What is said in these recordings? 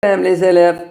Les élèves,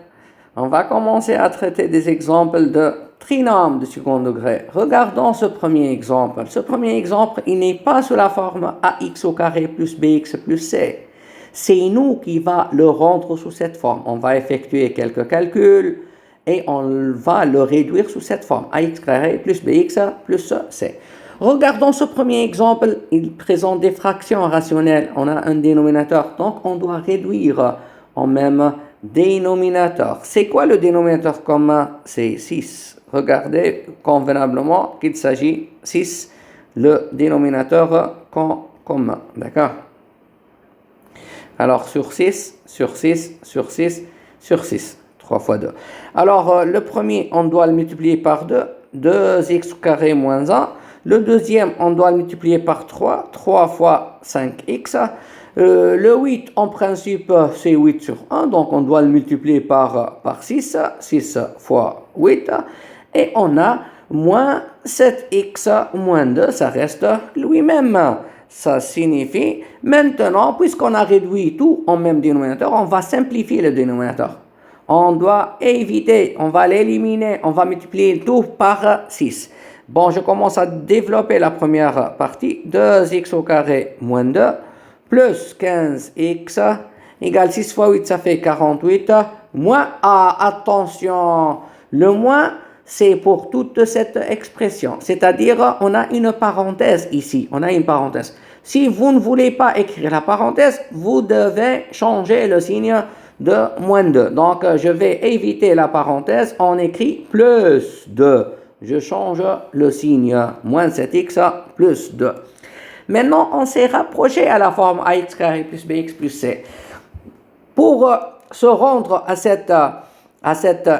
on va commencer à traiter des exemples de trinômes de second degré. Regardons ce premier exemple. Ce premier exemple, il n'est pas sous la forme ax au carré plus bx plus c. C'est nous qui va le rendre sous cette forme. On va effectuer quelques calculs et on va le réduire sous cette forme. Ax carré plus bx plus c. Regardons ce premier exemple. Il présente des fractions rationnelles. On a un dénominateur, donc on doit réduire en même dénominateur. C'est quoi le dénominateur commun? C'est 6. Regardez convenablement qu'il s'agit 6, le dénominateur commun. D'accord? Alors, sur 6, sur 6, sur 6, sur 6. 3 fois 2. Alors, le premier, on doit le multiplier par 2. 2x carré moins 1. Le deuxième, on doit le multiplier par 3. 3 fois 5x. Le 8, en principe, c'est 8 sur 1, donc on doit le multiplier par 6, 6 fois 8, et on a moins 7x moins 2, ça reste lui-même. Ça signifie, maintenant, puisqu'on a réduit tout en même dénominateur, on va simplifier le dénominateur. On doit éviter, on va l'éliminer, on va multiplier tout par 6. Bon, je commence à développer la première partie, 2x au carré moins 2. Plus 15x égale 6 fois 8, ça fait 48. Moins, attention, le moins, c'est pour toute cette expression. C'est-à-dire, on a une parenthèse ici. On a une parenthèse. Si vous ne voulez pas écrire la parenthèse, vous devez changer le signe de moins 2. Donc, je vais éviter la parenthèse. On écrit plus 2. Je change le signe moins 7x plus 2. Maintenant, on s'est rapproché à la forme ax carré plus bx plus c. Pour se rendre à cette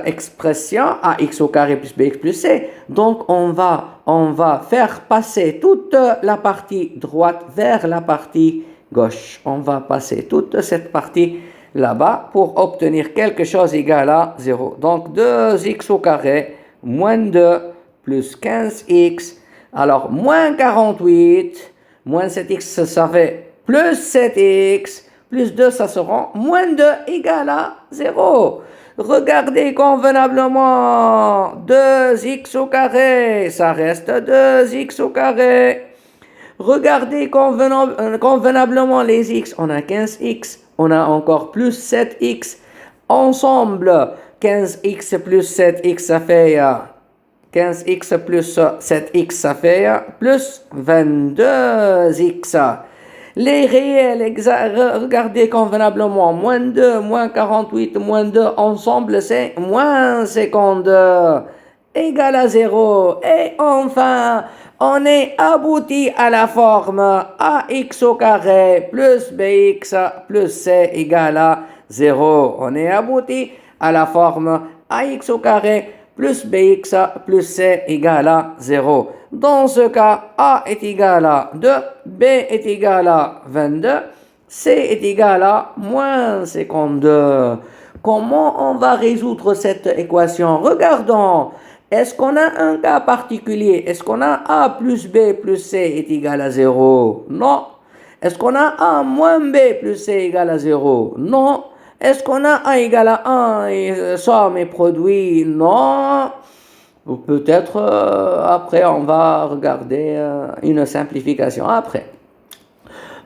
expression ax au carré plus bx plus c, donc on va faire passer toute la partie droite vers la partie gauche. On va passer toute cette partie là-bas pour obtenir quelque chose égal à 0. Donc 2x au carré moins 2 plus 15x, alors moins 48. Moins 7x, ça fait plus 7x, plus 2, ça sera moins 2 égale à 0. Regardez convenablement, 2x au carré, ça reste 2x au carré. Regardez convenablement les x, on a 15x, on a encore plus 7x. Ensemble, 15x plus 7x, ça fait 15x plus 7x, ça fait plus 22x. Les réels, regardez convenablement, moins 2, moins 48, moins 2, ensemble, c'est moins 52, égal à 0. Et enfin, on est abouti à la forme ax au carré plus bx plus c égal à 0. On est abouti à la forme ax au carré plus bx plus c égale à 0. Dans ce cas, a est égal à 2, b est égal à 22, c est égal à moins 52. Comment on va résoudre cette équation? Regardons. Est-ce qu'on a un cas particulier? Est-ce qu'on a a plus b plus c est égal à 0? Non. Est-ce qu'on a a moins b plus c égale à 0? Non. Est-ce qu'on a a égale à 1 et somme et produit? Non. Ou peut-être après on va regarder une simplification après.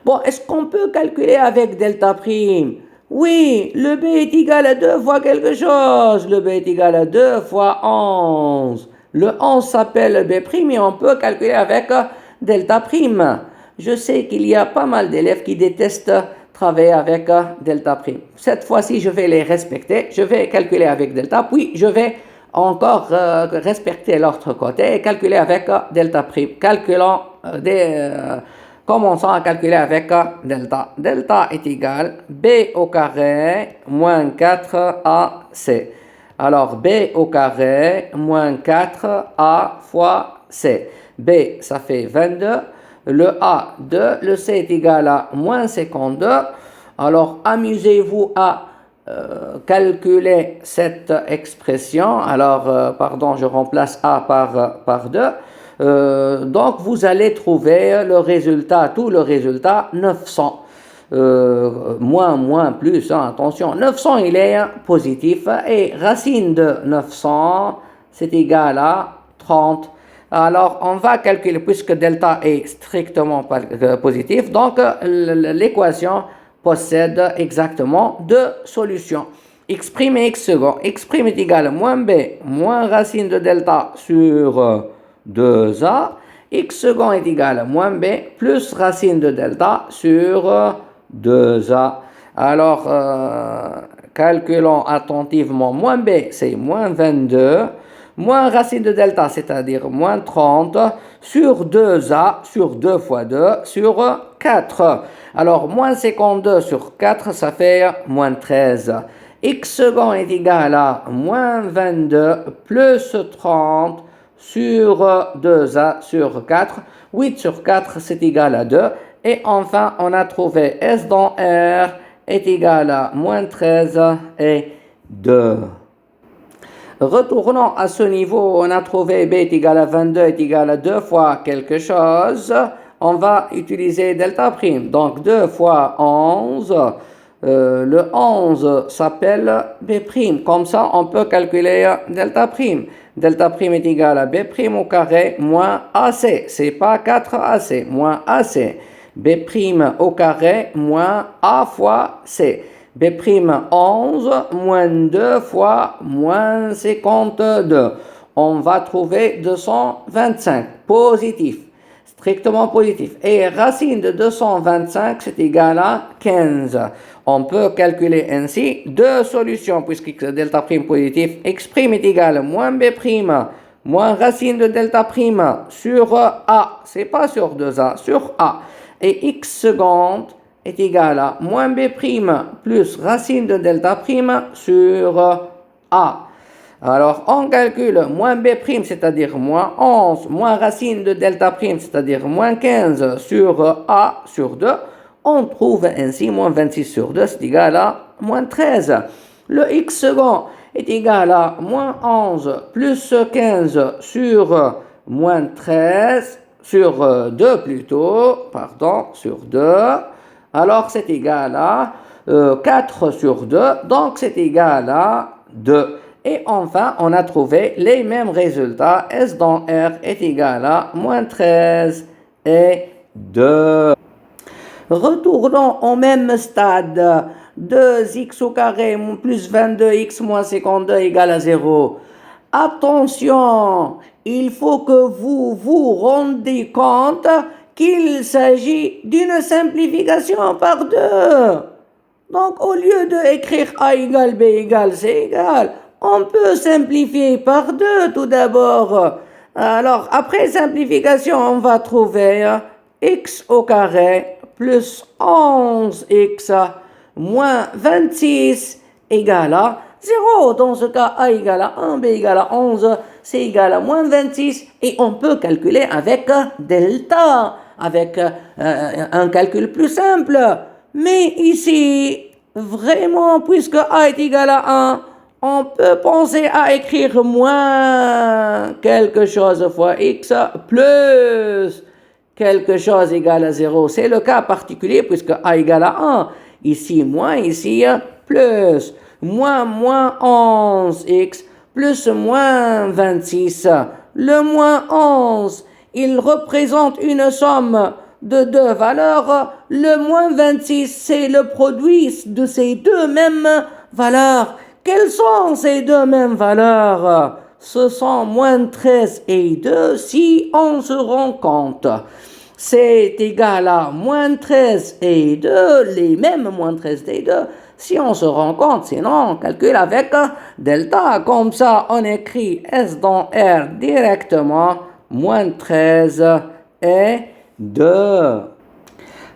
Bon, est-ce qu'on peut calculer avec delta prime? Oui, le b est égal à 2 fois quelque chose. Le b est égal à 2 fois 11. Le 11 s'appelle b prime et on peut calculer avec delta prime. Je sais qu'il y a pas mal d'élèves qui détestent travailler avec delta prime. Cette fois-ci, je vais les respecter. Je vais calculer avec delta, puis je vais encore respecter l'autre côté et calculer avec delta prime. Commençons à calculer avec delta. Delta est égal b au carré moins 4ac. Alors b au carré moins 4a fois c. B, ça fait 22. Le A, 2. Le C est égal à moins 52. Alors, amusez-vous à calculer cette expression. Alors, pardon, je remplace A par 2. Donc, vous allez trouver le résultat, tout le résultat, 900. moins, plus, hein, attention, 900 il est positif et racine de 900 c'est égal à 30. Alors on va calculer, puisque delta est strictement positif, donc l'équation possède exactement deux solutions. X' et x second. X' est égal à moins b moins racine de delta sur 2a. X second est égal à moins b plus racine de delta sur 2a. Alors, calculons attentivement. Moins b, c'est moins 22. Moins racine de delta, c'est-à-dire moins 30, sur 2a, sur 2 fois 2, sur 4. Alors, moins 52 sur 4, ça fait moins 13. X second est égal à moins 22 plus 30 sur 2a sur 4. 8 sur 4, c'est égal à 2. Et enfin, on a trouvé S dans R est égal à moins 13 et 2. Retournons à ce niveau, on a trouvé B est égal à 22 est égal à 2 fois quelque chose. On va utiliser delta prime. Donc 2 fois 11. Le 11 s'appelle B prime. Comme ça, on peut calculer delta prime. Delta prime est égal à B prime au carré moins AC. C'est pas 4AC, moins AC. B prime au carré moins A fois C. B prime 11 moins 2 fois moins 52. On va trouver 225. Positif. Strictement positif. Et racine de 225, c'est égal à 15. On peut calculer ainsi deux solutions, puisque delta prime positif, x' est égal à moins b prime, moins racine de delta prime sur a. C'est pas sur 2a, sur a. Et x seconde est égal à moins b prime plus racine de delta prime sur a. Alors, on calcule moins b prime, c'est-à-dire moins 11, moins racine de delta prime, c'est-à-dire moins 15 sur a sur 2. On trouve ainsi moins 26 sur 2, c'est égal à moins 13. Le x second est égal à moins 11 plus 15 sur moins 13, sur 2 plutôt, pardon, sur 2. Alors, c'est égal à 4 sur 2, donc c'est égal à 2. Et enfin, on a trouvé les mêmes résultats. S dans R est égal à moins 13 et 2. Retournons au même stade. 2x au carré plus 22x moins 52 égale à 0. Attention, il faut que vous vous rendiez compte qu'il s'agit d'une simplification par 2. Donc, au lieu d'écrire A égale B égale C égale, on peut simplifier par 2 tout d'abord. Alors, après simplification, on va trouver x au carré plus 11x moins 26 égale à 0. Dans ce cas, A égale à 1, B égale à 11, C égale à moins 26. Et on peut calculer avec delta, avec un calcul plus simple. Mais ici, vraiment, puisque A est égal à 1, on peut penser à écrire moins quelque chose fois x plus quelque chose égale à 0. C'est le cas particulier puisque A égale à 1. Ici, moins, ici, plus. Moins 11x plus moins 26. Le moins 11, il représente une somme de deux valeurs. Le moins 26, c'est le produit de ces deux mêmes valeurs. Quelles sont ces deux mêmes valeurs? Ce sont moins 13 et 2 si on se rend compte. C'est égal à moins 13 et 2, les mêmes moins 13 et 2, si on se rend compte. Sinon, on calcule avec delta. Comme ça, on écrit S dans R directement, moins 13 et 2.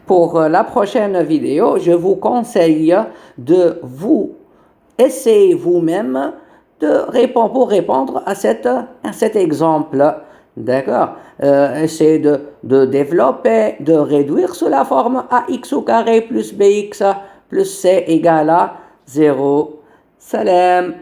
Pour la prochaine vidéo, je vous conseille de vous essayer vous-même pour répondre à cet exemple. D'accord? Essayez de développer, de réduire sous la forme ax au carré plus bx plus c égale à 0. Salam.